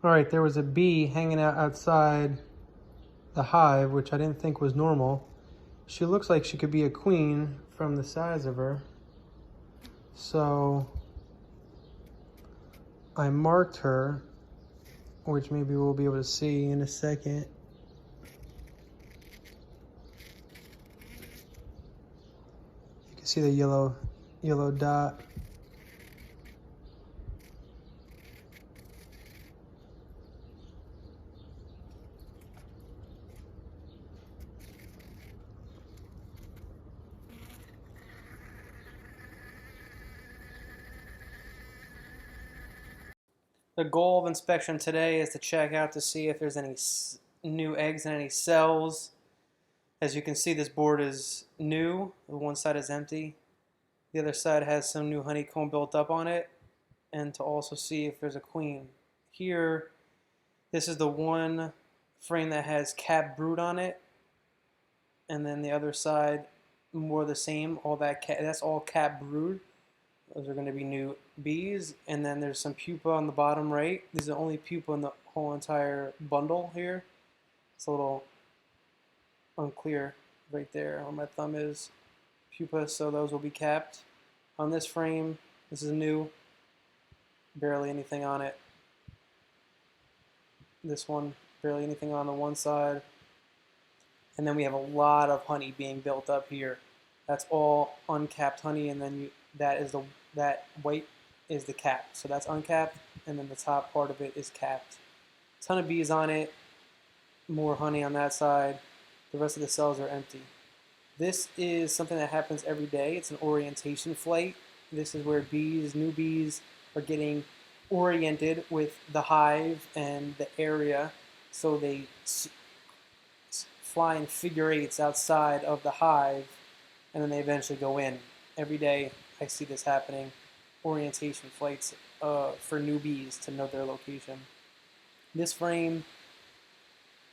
All right, there was a bee hanging out outside the hive, which I didn't think was normal. She looks like she could be a queen from the size of her. So I marked her, which maybe we'll be able to see in a second. You can see the yellow dot. The goal of inspection today is to check out to see if there's any new eggs in any cells. As you can see, this board is new. The one side is empty. The other side has some new honeycomb built up on it, and to also see if there's a queen. Here, this is the one frame that has capped brood on it, and then the other side, more the same. All that's all capped brood. Those are going to be new bees, and then there's some pupa on the bottom right. These are the only pupa in the whole entire bundle here. It's a little unclear right there where my thumb is. Pupa, so those will be capped. On this frame, this is new, barely anything on it. This one, barely anything on the one side. And then we have a lot of honey being built up here. That's all uncapped honey, and then that white is the cap. So that's uncapped, and then the top part of it is capped. Ton of bees on it, more honey on that side. The rest of the cells are empty. This is something that happens every day. It's an orientation flight. This is where new bees, are getting oriented with the hive and the area, so they fly in figure eights outside of the hive, and then they eventually go in. Every day I see this happening, orientation flights for new bees to know their location. This frame,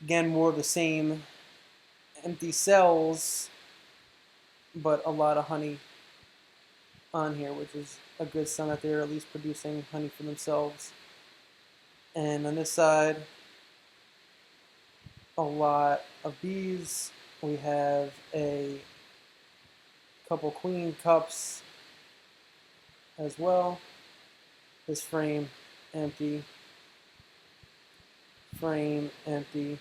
again, more of the same, empty cells, but a lot of honey on here, which is a good sign that they're at least producing honey for themselves. And on this side, a lot of bees. We have a couple queen cups as well. This frame empty, frame empty.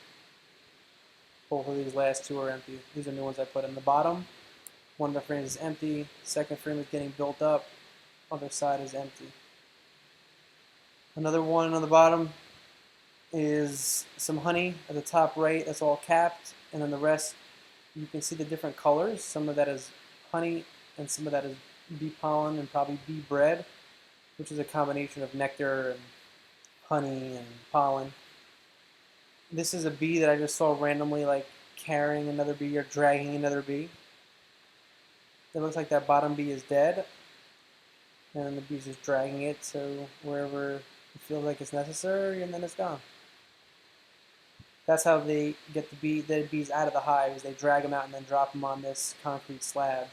Both of these last two are empty. These are new ones I put in the bottom. One of the frames is empty, second frame is getting built up, other side is empty. Another one on the bottom is some honey at the top right, that's all capped, and then the rest, you can see the different colors. Some of that is honey, and some of that is bee pollen and probably bee bread, which is a combination of nectar and honey and pollen. This is a bee that I just saw randomly like carrying another bee or dragging another bee. It looks like that bottom bee is dead, and the bee's just dragging it to wherever it feels like it's necessary, and then it's gone. That's how they get the bees out of the hive, is they drag them out and then drop them on this concrete slab.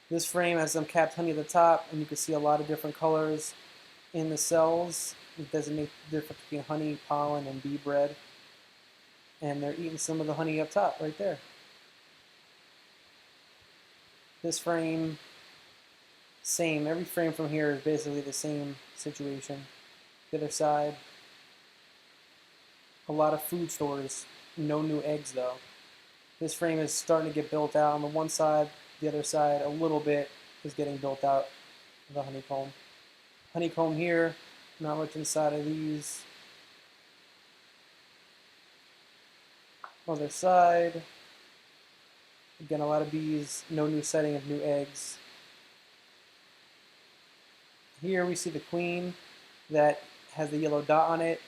This frame has some capped honey at the top, and you can see a lot of different colors in the cells. It doesn't make the difference between honey, pollen, and bee bread. And they're eating some of the honey up top right there. This frame, same. Every frame from here is basically the same situation. The other side, a lot of food stores, no new eggs though. This frame is starting to get built out on the one side, the other side a little bit is getting built out of the honeycomb. Honeycomb here, not much inside of these. Other side, again a lot of bees, no new setting of new eggs. Here we see the queen that has the yellow dot on it.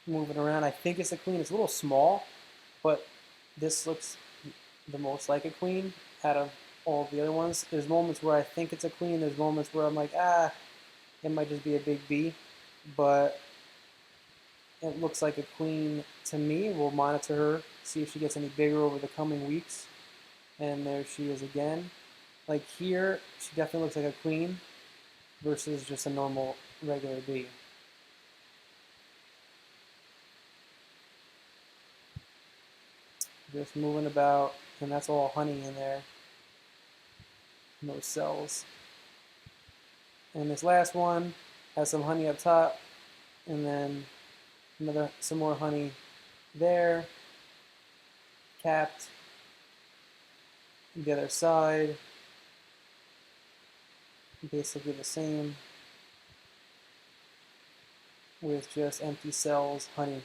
Moving around, I think it's a queen. It's a little small, but this looks the most like a queen out of all the other ones. There's moments where I think it's a queen. There's moments where I'm like, it might just be a big bee, but it looks like a queen to me. We'll monitor her, see if she gets any bigger over the coming weeks. And there she is again. Like here, she definitely looks like a queen versus just a normal regular bee. Just moving about, and that's all honey in there, in those cells. And this last one has some honey up top, and then some more honey there, capped. The other side, basically the same, with just empty cells, honey.